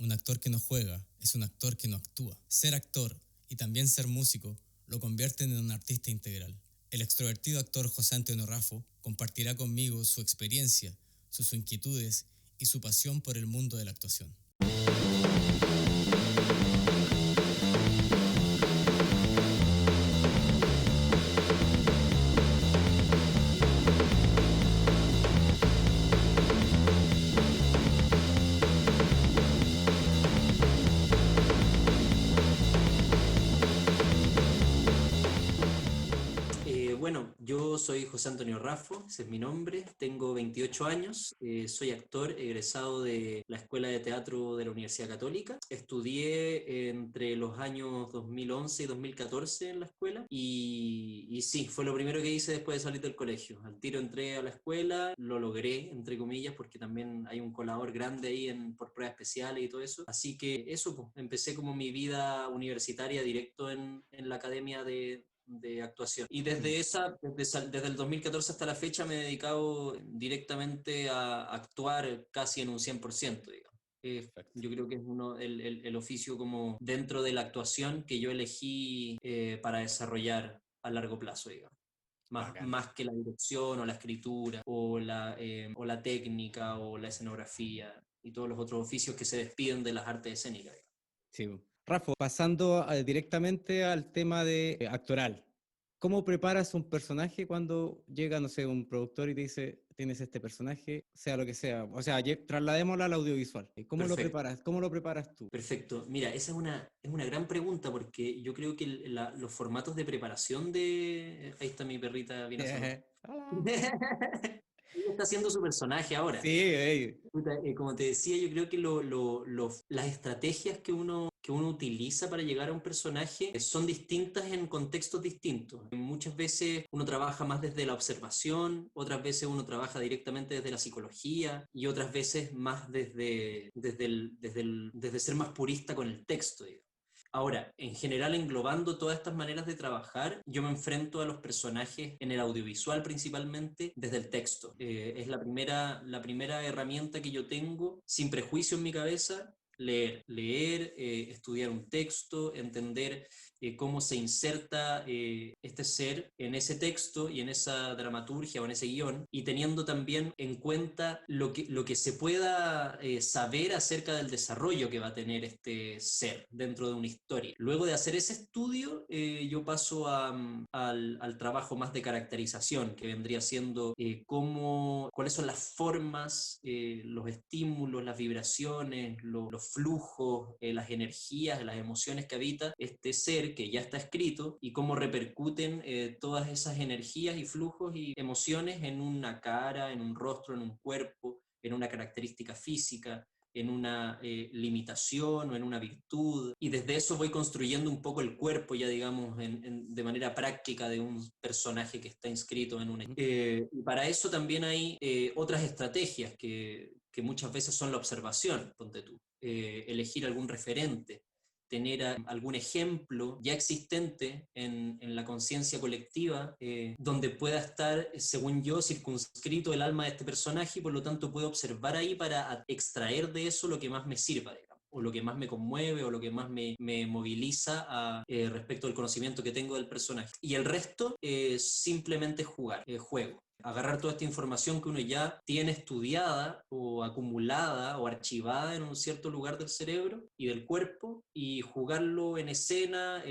Un actor que no juega es un actor que no actúa. Ser actor y también ser músico lo convierten en un artista integral. El extrovertido actor José Antonio Raffo compartirá conmigo su experiencia, sus inquietudes y su pasión por el mundo de la actuación. Bueno, yo soy José Antonio Raffo, ese es mi nombre, tengo 28 años, soy actor egresado de la Escuela de Teatro de la Universidad Católica. Estudié entre los años 2011 y 2014 en la escuela y sí, fue lo primero que hice después de salir del colegio. Al tiro entré a la escuela, lo logré, entre comillas, porque también hay un colador grande ahí por pruebas especiales y todo eso. Así que eso, pues, empecé como mi vida universitaria directo en la academia de actuación. Y desde el 2014 hasta la fecha me he dedicado directamente a actuar casi en un 100%, digamos. Perfecto. Yo creo que es el oficio como dentro de la actuación que yo elegí para desarrollar a largo plazo, digamos. Bacán. Más que la dirección o la escritura o la técnica o la escenografía y todos los otros oficios que se despiden de las artes escénicas, digamos. Sí. Rafa, pasando directamente al tema de actoral. ¿Cómo preparas un personaje cuando llega, no sé, un productor y te dice, tienes este personaje, sea lo que sea? O sea, trasladémoslo al audiovisual. ¿Cómo lo Perfecto. preparas? ¿Cómo lo preparas tú? Perfecto. Mira, esa es una gran pregunta porque yo creo que los formatos de preparación de... Ahí está mi perrita bien asomada. Hola. Ella está haciendo su personaje ahora. Sí, ey. Puta, como te decía, yo creo que las estrategias que uno utiliza para llegar a un personaje son distintas en contextos distintos. Muchas veces uno trabaja más desde la observación, otras veces uno trabaja directamente desde la psicología y otras veces más desde ser más purista con el texto, digamos. Ahora, en general, englobando todas estas maneras de trabajar, yo me enfrento a los personajes en el audiovisual principalmente desde el texto. Es la primera herramienta que yo tengo, sin prejuicio en mi cabeza, leer, estudiar un texto, entender cómo se inserta este ser en ese texto y en esa dramaturgia o en ese guión, y teniendo también en cuenta lo que se pueda saber acerca del desarrollo que va a tener este ser dentro de una historia. Luego de hacer ese estudio, yo paso al trabajo más de caracterización, que vendría siendo cuáles son las formas, los estímulos, las vibraciones, los flujos, las energías, las emociones que habita este ser que ya está escrito y cómo repercuten todas esas energías y flujos y emociones en una cara, en un rostro, en un cuerpo, en una característica física, en una limitación o en una virtud, y desde eso voy construyendo un poco el cuerpo, ya digamos, de manera práctica de un personaje que está inscrito en una... y para eso también hay otras estrategias que muchas veces son la observación, ponte tú, elegir algún referente, tener algún ejemplo ya existente en la conciencia colectiva, donde pueda estar, según yo, circunscrito el alma de este personaje y por lo tanto puedo observar ahí para extraer de eso lo que más me sirva, digamos, o lo que más me conmueve o lo que más me moviliza respecto al conocimiento que tengo del personaje. Y el resto simplemente jugar, juego. Agarrar toda esta información que uno ya tiene estudiada o acumulada o archivada en un cierto lugar del cerebro y del cuerpo y jugarlo en escena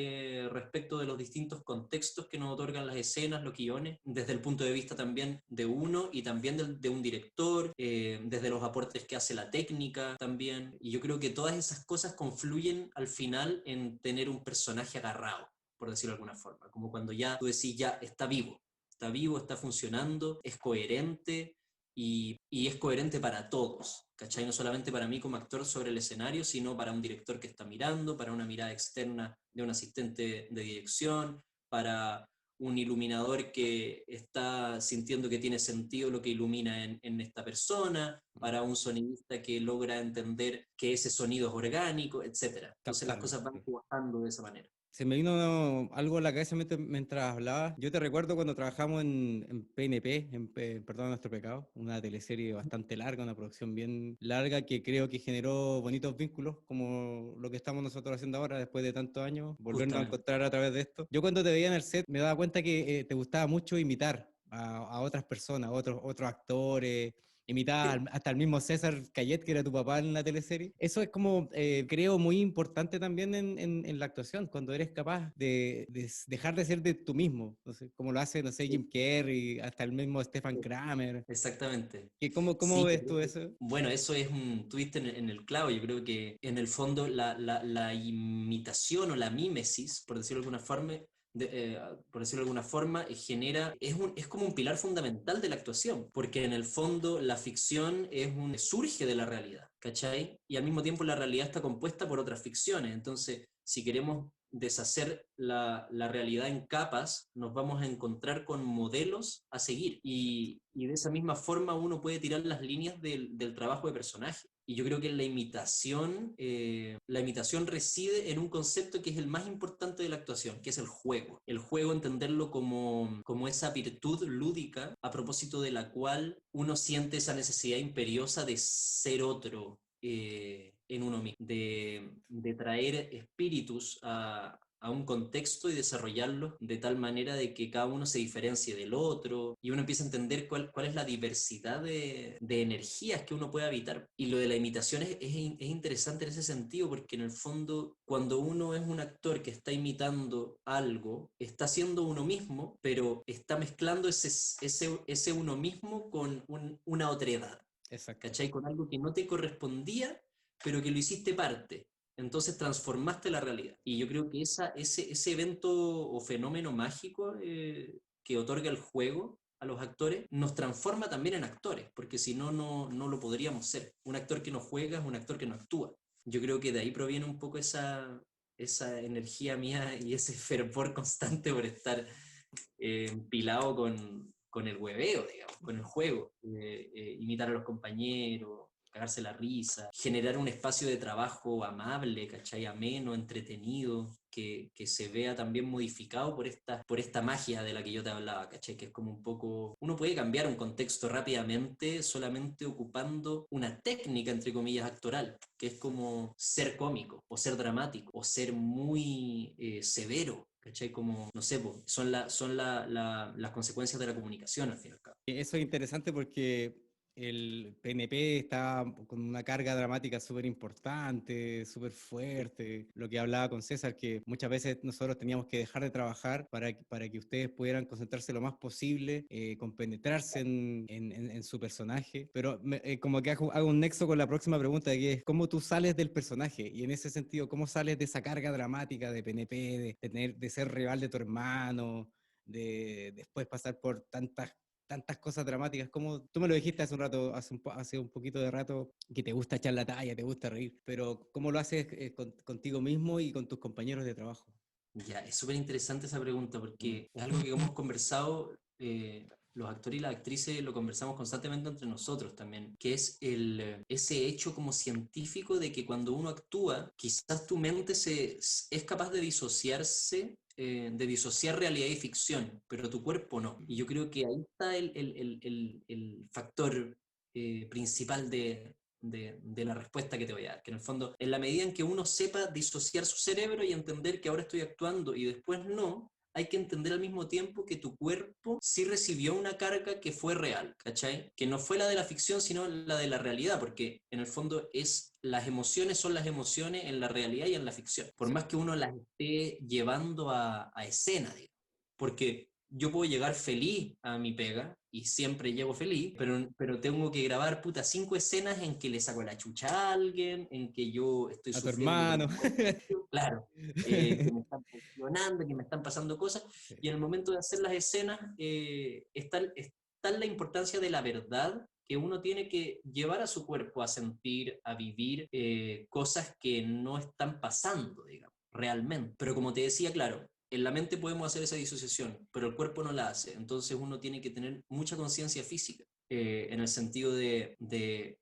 respecto de los distintos contextos que nos otorgan las escenas, los guiones, desde el punto de vista también de uno y también de un director, desde los aportes que hace la técnica también. Y yo creo que todas esas cosas confluyen al final en tener un personaje agarrado, por decirlo de alguna forma, como cuando ya tú decís, ya está vivo, está funcionando, es coherente y es coherente para todos, ¿cachai? No solamente para mí como actor sobre el escenario, sino para un director que está mirando, para una mirada externa de un asistente de dirección, para un iluminador que está sintiendo que tiene sentido lo que ilumina en esta persona, para un sonidista que logra entender que ese sonido es orgánico, etc. Entonces las Captarlo. cosas van jugando de esa manera. Se me vino algo a la cabeza mientras hablaba. Yo te recuerdo cuando trabajamos en PNP, Perdón Nuestro Pecado, una teleserie bastante larga, una producción bien larga que creo que generó bonitos vínculos, como lo que estamos nosotros haciendo ahora después de tantos años, volvernos a Justamente. encontrar a través de esto. Yo cuando te veía en el set me daba cuenta que te gustaba mucho imitar a otras personas, otros actores, imitaba hasta el mismo César Cayet, que era tu papá en la teleserie. Eso es como, creo, muy importante también en la actuación, cuando eres capaz de dejar de ser de tú mismo, no sé, como lo hace, no sé, Sí, Jim Carrey, hasta el mismo Stefan sí, Kramer. exactamente. ¿Cómo Sí, ves tú eso? bueno, eso es un twist en el clavo. Yo creo que en el fondo la imitación o la mímesis, por decirlo de alguna forma, por decirlo de alguna forma, genera, es como un pilar fundamental de la actuación, porque en el fondo la ficción surge de la realidad, ¿cachai? Y al mismo tiempo la realidad está compuesta por otras ficciones. Entonces, si queremos deshacer la realidad en capas, nos vamos a encontrar con modelos a seguir. Y de esa misma forma uno puede tirar las líneas del trabajo de personaje. Y yo creo que la imitación reside en un concepto que es el más importante de la actuación, que es el juego. El juego, entenderlo como esa virtud lúdica a propósito de la cual uno siente esa necesidad imperiosa de ser otro, en uno mismo, de traer espíritus a un contexto y desarrollarlos de tal manera de que cada uno se diferencie del otro y uno empieza a entender cuál es la diversidad de energías que uno puede habitar. Y lo de la imitación es interesante en ese sentido, porque en el fondo cuando uno es un actor que está imitando algo, está siendo uno mismo, pero está mezclando ese uno mismo con una otredad. Exacto. ¿Cachai? Con algo que no te correspondía, pero que lo hiciste parte. Entonces transformaste la realidad. Y yo creo que ese evento o fenómeno mágico, que otorga el juego a los actores nos transforma también en actores, porque si no, no lo podríamos ser. Un actor que no juega es un actor que no actúa. Yo creo que de ahí proviene un poco esa energía mía y ese fervor constante por estar empilado con el hueveo, digamos, con el juego, imitar a los compañeros, cagarse la risa, generar un espacio de trabajo amable, ¿cachai? Ameno, entretenido, que se vea también modificado por esta magia de la que yo te hablaba, ¿cachai? Que es como un poco, uno puede cambiar un contexto rápidamente solamente ocupando una técnica, entre comillas, actoral, que es como ser cómico, o ser dramático, o ser muy severo, ¿cachai? Como, no sé, po, las consecuencias de la comunicación al fin y al cabo. Eso es interesante porque el PNP está con una carga dramática súper importante, súper fuerte. Lo que hablaba con César, que muchas veces nosotros teníamos que dejar de trabajar para que ustedes pudieran concentrarse lo más posible, compenetrarse en su personaje. Pero como que hago un nexo con la próxima pregunta, que es cómo tú sales del personaje. Y en ese sentido, ¿cómo sales de esa carga dramática de PNP, de ser rival de tu hermano? De después pasar por tantas cosas dramáticas, como tú me lo dijiste hace un rato, hace un poquito de rato, que te gusta echar la talla, te gusta reír, pero ¿cómo lo haces contigo mismo y con tus compañeros de trabajo? Ya, es súper interesante esa pregunta Mm. porque es algo que hemos conversado, los actores y las actrices lo conversamos constantemente entre nosotros también, que es ese hecho como científico de que cuando uno actúa, quizás tu mente es capaz de disociarse, de disociar realidad y ficción, pero tu cuerpo no. Y yo creo que ahí está el factor principal de la respuesta que te voy a dar, que en el fondo, en la medida en que uno sepa disociar su cerebro y entender que ahora estoy actuando y después no, hay que entender al mismo tiempo que tu cuerpo sí recibió una carga que fue real, ¿cachai? Que no fue la de la ficción, sino la de la realidad, porque en el fondo las emociones son las emociones en la realidad y en la ficción, por Sí. más que uno las esté llevando a escena, digamos. Porque yo puedo llegar feliz a mi pega y siempre llego feliz, pero tengo que grabar, puta, 5 escenas en que le saco la chucha a alguien, en que yo estoy A tu sufriendo por hermano. un claro, que me están presionando, que me están pasando cosas, Sí. y en el momento de hacer las escenas está la importancia de la verdad que uno tiene que llevar a su cuerpo a sentir, a vivir cosas que no están pasando, digamos, realmente. Pero como te decía, claro, en la mente podemos hacer esa disociación, pero el cuerpo no la hace. Entonces uno tiene que tener mucha conciencia física, en el sentido de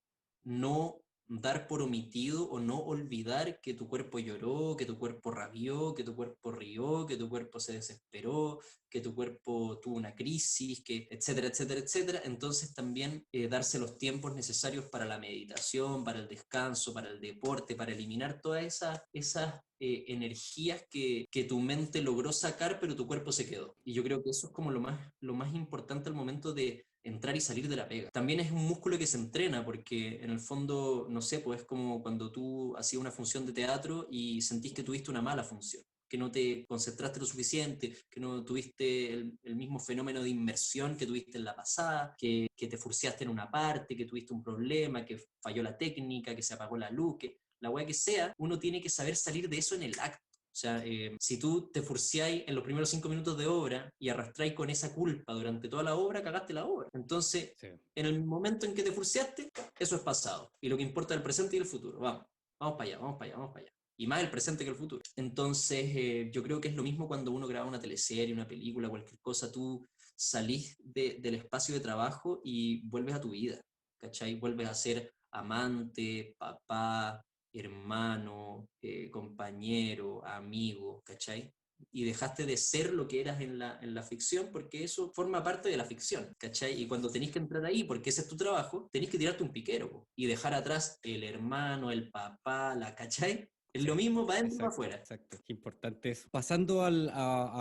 no dar por omitido o no olvidar que tu cuerpo lloró, que tu cuerpo rabió, que tu cuerpo rió, que tu cuerpo se desesperó, que tu cuerpo tuvo una crisis, que etcétera, etcétera, etcétera. Entonces también darse los tiempos necesarios para la meditación, para el descanso, para el deporte, para eliminar todas esas energías que tu mente logró sacar, pero tu cuerpo se quedó. Y yo creo que eso es como lo más importante al momento de entrar y salir de la pega. También es un músculo que se entrena, porque en el fondo, no sé, pues es como cuando tú hacías una función de teatro y sentís que tuviste una mala función, que no te concentraste lo suficiente, que no tuviste el mismo fenómeno de inmersión que tuviste en la pasada, que te furciaste en una parte, que tuviste un problema, que falló la técnica, que se apagó la luz, que la weá que sea, uno tiene que saber salir de eso en el acto. O sea, si tú te furciáis en los primeros 5 minutos de obra y arrastráis con esa culpa durante toda la obra, cagaste la obra. Entonces, Sí. en el momento en que te furciaste, eso es pasado. Y lo que importa es el presente y el futuro. Vamos, vamos para allá, vamos para allá, vamos para allá. Y más el presente que el futuro. Entonces, yo creo que es lo mismo cuando uno graba una teleserie, una película, cualquier cosa, tú salís del espacio de trabajo y vuelves a tu vida, ¿cachai? Vuelves a ser amante, papá, hermano, compañero, amigo, ¿cachai? Y dejaste de ser lo que eras en la ficción, porque eso forma parte de la ficción, ¿cachai? Y cuando tenés que entrar ahí, porque ese es tu trabajo, tenés que tirarte un piquero po, y dejar atrás el hermano, el papá, la, ¿cachai? Es Sí, lo mismo para adentro y para exacto, afuera. exacto. Qué importante eso. Pasando a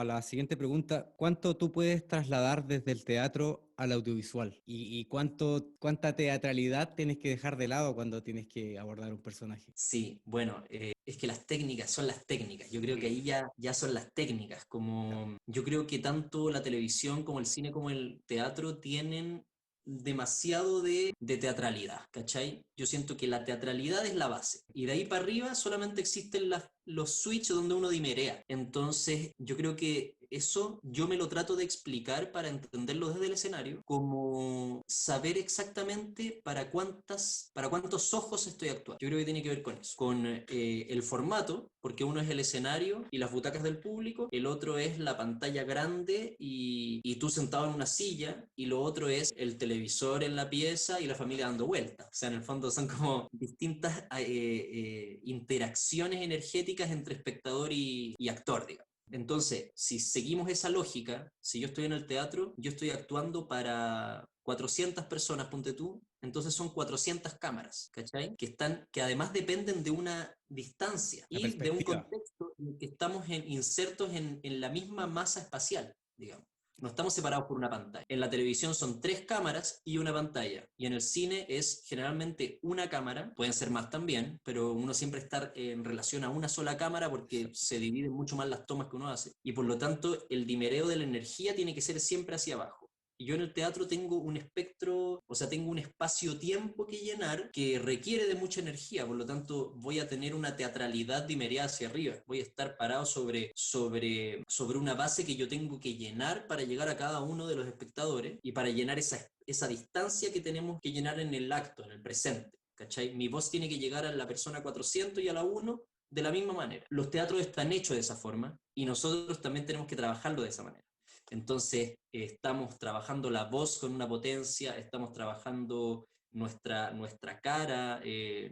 la siguiente pregunta, ¿cuánto tú puedes trasladar desde el teatro al audiovisual? ¿Y cuánta teatralidad tienes que dejar de lado cuando tienes que abordar un personaje? Sí, bueno, es que las técnicas son las técnicas. Yo creo que ahí ya son las técnicas. Claro. Como yo creo que tanto la televisión como el cine como el teatro tienen demasiado de teatralidad, ¿cachai? Yo siento que la teatralidad es la base. Y de ahí para arriba solamente existen los switches donde uno dimerea. Entonces, yo creo que eso yo me lo trato de explicar para entenderlo desde el escenario, como saber exactamente para cuántos ojos estoy actuando. Yo creo que tiene que ver con eso, con el formato, porque uno es el escenario y las butacas del público, el otro es la pantalla grande y tú sentado en una silla, y lo otro es el televisor en la pieza y la familia dando vueltas. O sea, en el fondo son como distintas interacciones energéticas entre espectador y actor, digamos. Entonces, si seguimos esa lógica, si yo estoy en el teatro, yo estoy actuando para 400 personas, ponte tú, entonces son 400 cámaras, ¿cachai? Que además dependen de una distancia La y de un perspectiva. contexto en el que estamos insertos en la misma masa espacial, digamos. No estamos separados por una pantalla. En la televisión son 3 cámaras y una pantalla. Y en el cine es generalmente una cámara, pueden ser más también, pero uno siempre está en relación a una sola cámara porque Exacto. se dividen mucho más las tomas que uno hace. Y por lo tanto, el dimereo de la energía tiene que ser siempre hacia abajo. Y yo en el teatro tengo un espectro, o sea, tengo un espacio-tiempo que llenar que requiere de mucha energía, por lo tanto voy a tener una teatralidad dimereada hacia arriba, voy a estar parado sobre una base que yo tengo que llenar para llegar a cada uno de los espectadores y para llenar esa distancia que tenemos que llenar en el acto, en el presente. ¿Cachai? Mi voz tiene que llegar a la persona 400 y a la 1 de la misma manera. Los teatros están hechos de esa forma y nosotros también tenemos que trabajarlo de esa manera. Entonces, estamos trabajando la voz con una potencia, estamos trabajando nuestra cara,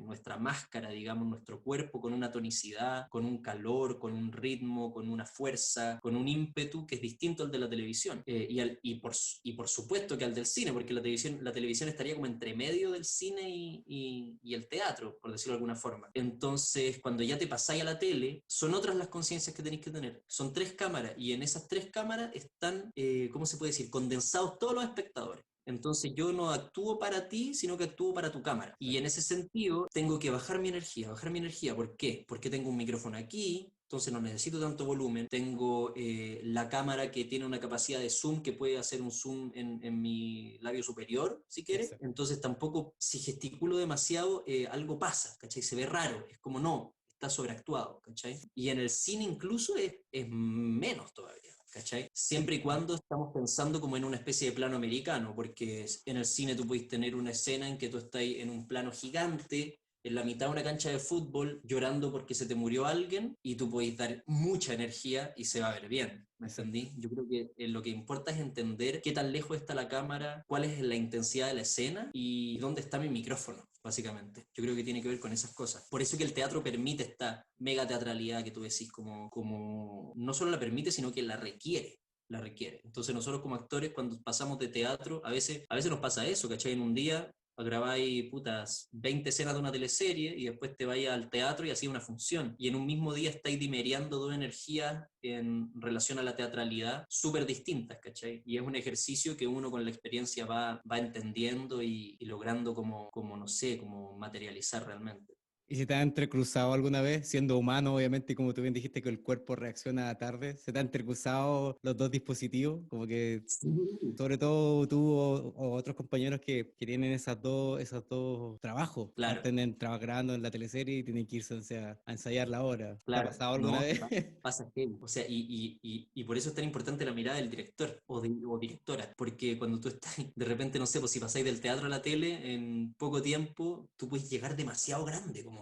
nuestra máscara, digamos, nuestro cuerpo con una tonicidad, con un calor, con un ritmo, con una fuerza, con un ímpetu que es distinto al de la televisión. Y por supuesto que al del cine, porque la televisión estaría como entre medio del cine y el teatro, por decirlo de alguna forma. Entonces, cuando ya te pasáis a la tele, son otras las conciencias que tenéis que tener. Son 3 cámaras y en esas 3 cámaras están, ¿cómo se puede decir?, condensados todos los espectadores. Entonces yo no actúo para ti, sino que actúo para tu cámara. Y en Exacto. ese sentido tengo que bajar mi energía, bajar mi energía. ¿Por qué? Porque tengo un micrófono aquí, entonces no necesito tanto volumen. Tengo la cámara que tiene una capacidad de zoom que puede hacer un zoom en mi labio superior, si quiere. Exacto. Entonces tampoco, si gesticulo demasiado, algo pasa, ¿cachai? Se ve raro, es como no, está sobreactuado, ¿cachai? Y en el cine incluso es menos todavía. ¿Cachai? Siempre y cuando estamos pensando como en una especie de plano americano, porque en el cine tú puedes tener una escena en que tú estás en un plano gigante en la mitad de una cancha de fútbol llorando porque se te murió alguien y tú podés dar mucha energía y se va a ver bien. ¿Me entendí? Yo creo que lo que importa es entender qué tan lejos está la cámara, cuál es la intensidad de la escena y dónde está mi micrófono, básicamente. Yo creo que tiene que ver con esas cosas. Por eso que el teatro permite esta mega teatralidad que tú decís, como no solo la permite, sino que la requiere. La requiere. Entonces nosotros como actores cuando pasamos de teatro, a veces nos pasa eso, ¿cachai? En un día grabáis putas 20 escenas de una teleserie y después te vais al teatro y hacía una función. Y en un mismo día estáis dimereando dos energías en relación a la teatralidad súper distintas, ¿cachai? Y es un ejercicio que uno con la experiencia va entendiendo y logrando como, no sé, como materializar realmente. ¿Y si te ha entrecruzado alguna vez, siendo humano, obviamente, y como tú bien dijiste que el cuerpo reacciona tarde, se te han entrecruzado los dos dispositivos? Como que, Sí. sobre todo tú o otros compañeros que tienen esos dos trabajos, Claro. están grabando en la teleserie y tienen que irse, o sea, a ensayar la hora. ¿Te ha Claro, pasado alguna no, vez? pasa que, o sea, y por eso es tan importante la mirada del director o directora, porque cuando tú estás, de repente, no sé, pues si pasáis del teatro a la tele en poco tiempo, tú puedes llegar demasiado grande, como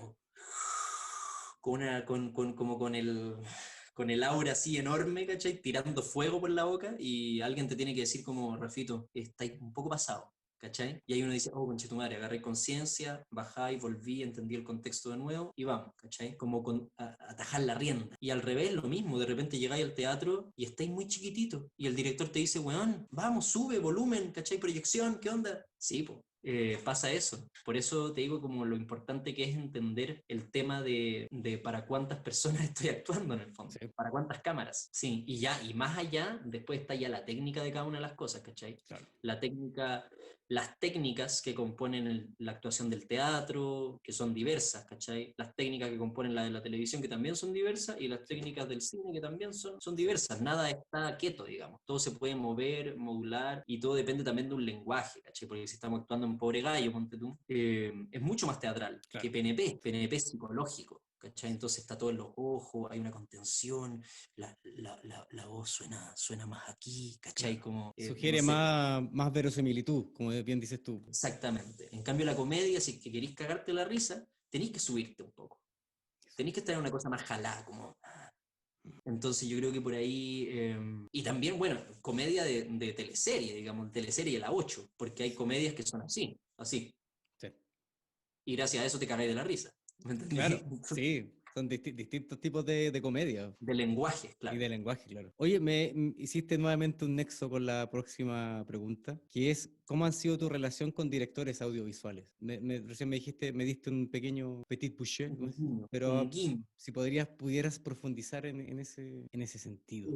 como con el aura así enorme, ¿cachai? Tirando fuego por la boca y alguien te tiene que decir como, Rafito, estáis un poco pasado. ¿Cachai? Y ahí uno dice, oh, conchetumare, agarré conciencia, bajé, volví, entendí el contexto de nuevo y vamos, ¿cachai? Como atajar la rienda. Y al revés, lo mismo, de repente llegáis al teatro y estáis muy chiquitito y el director te dice, weón, vamos, sube volumen, ¿cachai? Proyección, ¿qué onda? Sí, pues. Pasa eso. Por eso te digo como lo importante que es entender el tema de para cuántas personas estoy actuando en el fondo, Sí, para cuántas cámaras. Sí, y ya, y más allá, después está ya la técnica de cada una de las cosas, ¿cachai? claro. La técnica, las técnicas que componen la actuación del teatro, que son diversas, ¿cachai? Las técnicas que componen la de la televisión, que también son diversas, y las técnicas del cine, que también son diversas. Nada está quieto, digamos. Todo se puede mover, modular, y todo depende también de un lenguaje, ¿cachai? Porque si estamos actuando en Pobre Gallo, ponte tú, es mucho más teatral que Claro. PNP es psicológico. ¿Cachai? Entonces está todo en los ojos, hay una contención, la voz suena más aquí, ¿cachai? Claro. Como, no Sugiere sé, más verosimilitud, como bien dices tú. exactamente. En cambio, la comedia, si es que queréis cagarte la risa, tenéis que subirte un poco. Tenéis que estar en una cosa más jalada, como. Entonces, yo creo que por ahí. Y también, bueno, comedia de teleserie, digamos, teleserie a la 8 porque hay comedias que son así, así. Sí. Y gracias a eso te cagáis de la risa. ¿Me Claro, entendí? sí, son distintos tipos de comedia. De lenguaje, Y claro. de lenguaje, claro. Oye, hiciste nuevamente un nexo con la próxima pregunta, que es, ¿cómo han sido tu relación con directores audiovisuales? Recién me dijiste, me diste un pequeño petit bouché, ¿cómo Un es? guiño, un Pero guiño. si pudieras profundizar en ese sentido,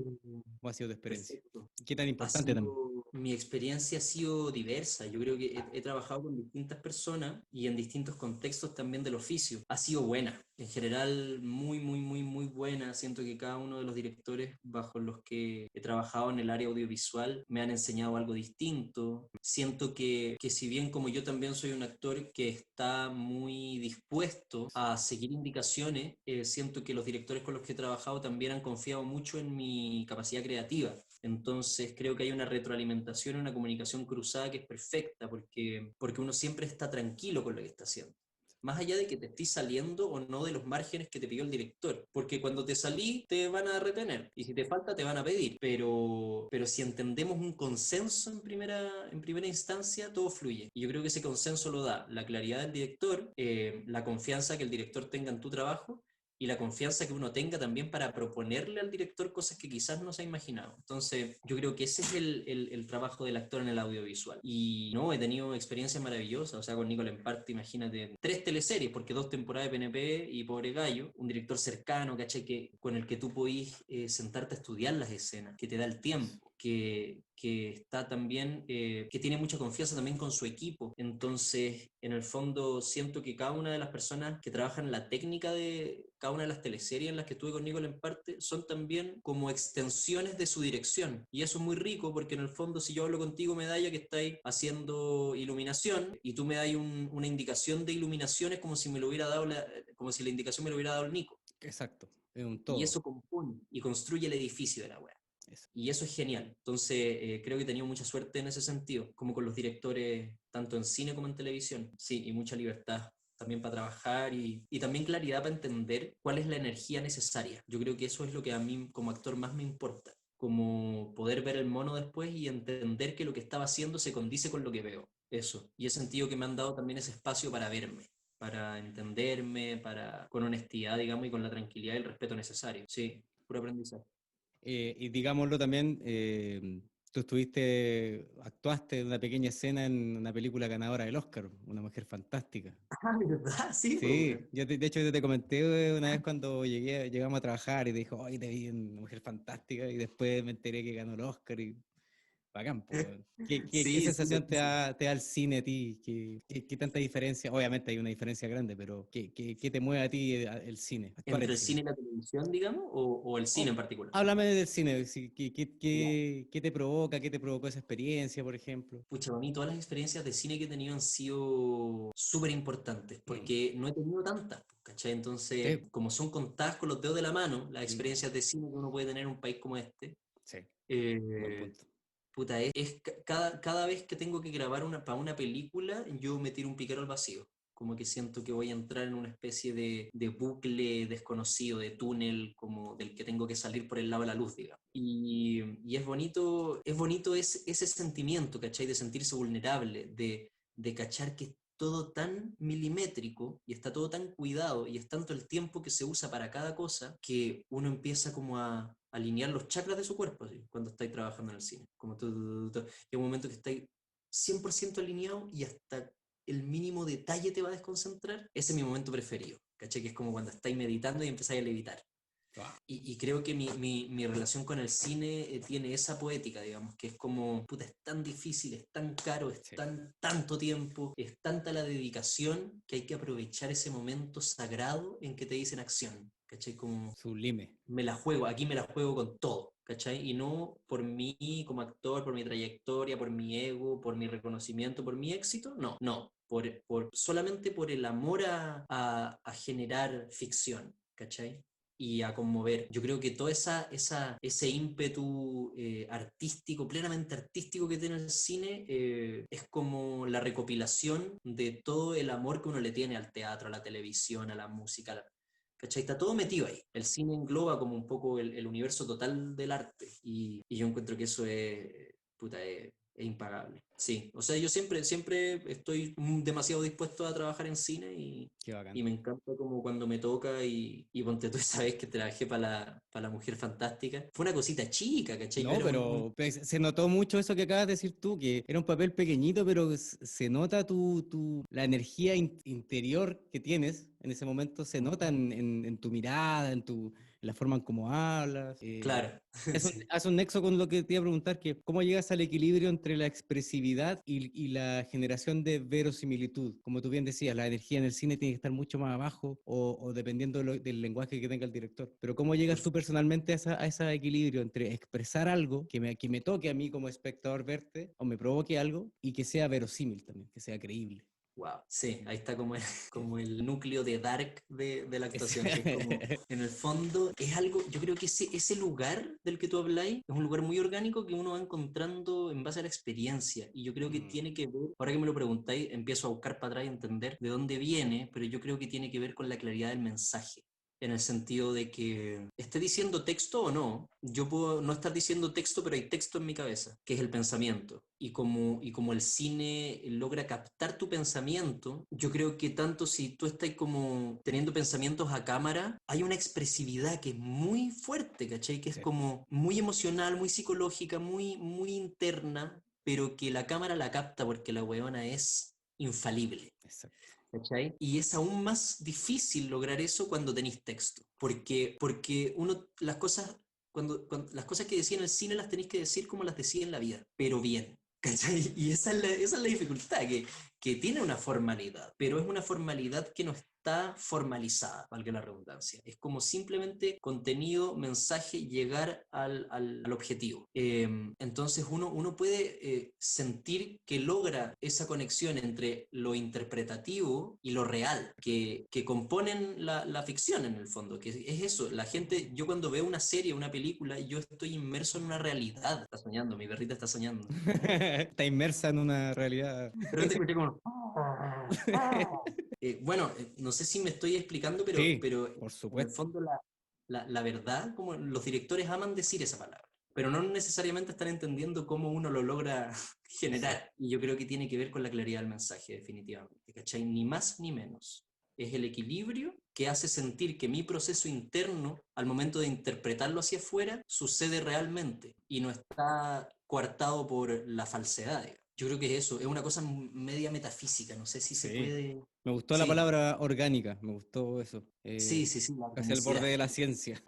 ¿cómo ha sido tu experiencia? Perfecto. ¿Qué tan Ha importante también? sido, mi experiencia ha sido diversa. Yo creo que he trabajado con distintas personas y en distintos contextos también del oficio. Ha sido buena, en general muy, muy, muy, muy buena. Siento que cada uno de los directores bajo los que he trabajado en el área audiovisual me han enseñado algo distinto. Siento que si bien como yo también soy un actor que está muy dispuesto a seguir indicaciones, siento que los directores con los que he trabajado también han confiado mucho en mi capacidad creativa. Entonces creo que hay una retroalimentación, una comunicación cruzada que es perfecta porque uno siempre está tranquilo con lo que está haciendo. Más allá de que te estés saliendo o no de los márgenes que te pidió el director. Porque cuando te salí, te van a retener. Y si te falta, te van a pedir. Pero si entendemos un consenso en primera instancia, todo fluye. Y yo creo que ese consenso lo da la claridad del director, la confianza que el director tenga en tu trabajo y la confianza que uno tenga también para proponerle al director cosas que quizás no se ha imaginado. Entonces, yo creo que ese es el trabajo del actor en el audiovisual. Y no, he tenido experiencias maravillosas, o sea, con Nicolás Emparte, imagínate, 3 teleseries, porque 2 temporadas de PNP y Pobre Gallo, un director cercano, ¿cachai? Con el que tú podís sentarte a estudiar las escenas, que te da el tiempo, que está también, que tiene mucha confianza también con su equipo. Entonces, en el fondo, siento que cada una de las personas que trabajan en la técnica de cada una de las teleseries en las que estuve con Nicolás en parte son también como extensiones de su dirección. Y eso es muy rico porque en el fondo, si yo hablo contigo, Medalla, que estáis haciendo iluminación y tú me das una indicación de iluminación, es como si me lo hubiera dado como si la indicación me lo hubiera dado el Nico. Exacto, es un Y todo. eso compone y construye el edificio de la web. Eso. Y eso es genial. Entonces, creo que he tenido mucha suerte en ese sentido, como con los directores, tanto en cine como en televisión. Sí, y mucha libertad. también para trabajar y también claridad para entender cuál es la energía necesaria. Yo creo que eso es lo que a mí como actor más me importa, como poder ver el mono después y entender que lo que estaba haciendo se condice con lo que veo. Eso. Y he sentido que me han dado también ese espacio para verme, para entenderme, con honestidad, digamos, y con la tranquilidad y el respeto necesario. Sí, puro aprendizaje. Y digámoslo también, tú actuaste en una pequeña escena en una película ganadora del Oscar, Una mujer fantástica. Ah, ¿verdad? Sí, pues, Sí, weón. de hecho yo te comenté una vez cuando llegamos a trabajar y te dijo, hoy te vi en Una mujer fantástica y después me enteré que ganó el Oscar y bacán, po, weón. ¿Qué Sí, sí, sensación te da el cine a ti? ¿Qué tanta diferencia? Obviamente hay una diferencia grande, pero ¿qué te mueve a ti el cine, actuar entre en el cine? cine y la televisión, digamos, o el cine en particular. Háblame del cine, sí, Ya. qué te provoca, qué te provocó esa experiencia, por ejemplo? Pucha, para mí todas las experiencias de cine que he tenido han sido súper importantes, Mm, porque no he tenido tantas, pues, ¿cachai? Entonces, sí, como son contadas con los dedos de la mano, las mm, experiencias de cine que uno puede tener en un país como este, sí, buen eh, punto. puta, cada vez que tengo que grabar para una película, yo me tiro un piquero al vacío. Como que siento que voy a entrar en una especie de bucle desconocido, de túnel, como del que tengo que salir por el lado de la luz, digamos. Y es bonito ese sentimiento, ¿cachai? De sentirse vulnerable, de cachar que es todo tan milimétrico y está todo tan cuidado y es tanto el tiempo que se usa para cada cosa que uno empieza como a alinear los chakras de su cuerpo, así, cuando estáis trabajando en el cine. Como hay un momento que estáis 100% alineado y hasta el mínimo detalle te va a desconcentrar. Ese es mi momento preferido, ¿cachai? Que es como cuando estáis meditando y empezáis a levitar. Wow, Y creo que mi relación con el cine tiene esa poética, digamos, que es como, puta, es tan difícil, es tan caro, es sí, tanto tiempo, es tanta la dedicación que hay que aprovechar ese momento sagrado en que te dicen acción, ¿cachai? Como sublime. me la juego, aquí me la juego con todo, ¿cachai? Y no por mí como actor, por mi trayectoria, por mi ego, por mi reconocimiento, por mi éxito, no, no, solamente por el amor a generar ficción, ¿cachai? Y a conmover. Yo creo que todo ese ímpetu artístico, plenamente artístico que tiene el cine, es como la recopilación de todo el amor que uno le tiene al teatro, a la televisión, a la música, ¿cachai? Está todo metido ahí. El cine engloba como un poco el universo total del arte y yo encuentro que eso puta, es impagable. Sí, o sea, yo siempre estoy demasiado dispuesto a trabajar en cine Qué bacán. y me encanta como cuando me toca y ponte tú esa vez que trabajé para la Mujer Fantástica. Fue una cosita chica, ¿cachai? Yo No, era pero pues, se notó mucho eso que acabas de decir tú, que era un papel pequeñito, pero se nota la energía interior que tienes en ese momento, se nota en tu mirada, en la forma en cómo hablas. Claro, sí. Hace un nexo con lo que te iba a preguntar, que cómo llegas al equilibrio entre la expresividad y la generación de verosimilitud. Como tú bien decías, la energía en el cine tiene que estar mucho más abajo o dependiendo del lenguaje que tenga el director. Pero ¿cómo llegas tú personalmente a ese equilibrio entre expresar algo que me toque a mí como espectador verte o me provoque algo y que sea verosímil también, que sea creíble? Wow, sí, ahí está como como el núcleo de Dark de la actuación, que es como, en el fondo, es algo, yo creo que ese lugar del que tú habláis es un lugar muy orgánico que uno va encontrando en base a la experiencia, y yo creo que Mm, tiene que ver, ahora que me lo preguntáis, empiezo a buscar para atrás y entender de dónde viene, pero yo creo que tiene que ver con la claridad del mensaje. En el sentido de que esté diciendo texto o no, yo puedo no estar diciendo texto, pero hay texto en mi cabeza, que es el pensamiento. Y como el cine logra captar tu pensamiento, yo creo que tanto si tú estás como teniendo pensamientos a cámara, hay una expresividad que es muy fuerte, ¿cachai? Que es sí, como muy emocional, muy psicológica, muy interna, pero que la cámara la capta porque la weona es infalible. exacto. ¿Cachai? Y es aún más difícil lograr eso cuando tenéis texto, porque uno, las cosas que decía en el cine las tenéis que decir como las decía en la vida, pero bien. ¿Cachai? Y esa es la dificultad, que tiene una formalidad, pero es una formalidad que no está formalizada, valga la redundancia. Es como simplemente contenido, mensaje, llegar al objetivo. Entonces uno puede sentir que logra esa conexión entre lo interpretativo y lo real, que componen la ficción en el fondo, que es eso. La gente, yo cuando veo una serie, una película, yo estoy inmerso en una realidad. Está soñando, mi perrita está soñando. Está inmersa en una realidad. Pero te escuché como... Bueno, no sé si me estoy explicando, Sí, pero por en el supuesto. fondo la verdad, como los directores aman decir esa palabra, pero no necesariamente están entendiendo cómo uno lo logra Exacto. generar. Y yo creo que tiene que ver con la claridad del mensaje, definitivamente, ¿cachai? Ni más ni menos. Es el equilibrio que hace sentir que mi proceso interno, al momento de interpretarlo hacia afuera, sucede realmente y no está coartado por la falsedad, digamos. Yo creo que es eso, es una cosa media metafísica, no sé si se Sí. puede... Me gustó la Sí, palabra orgánica, me gustó eso. sí, sí, sí, la Casi al borde organicidad. de la ciencia.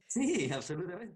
Sí, absolutamente.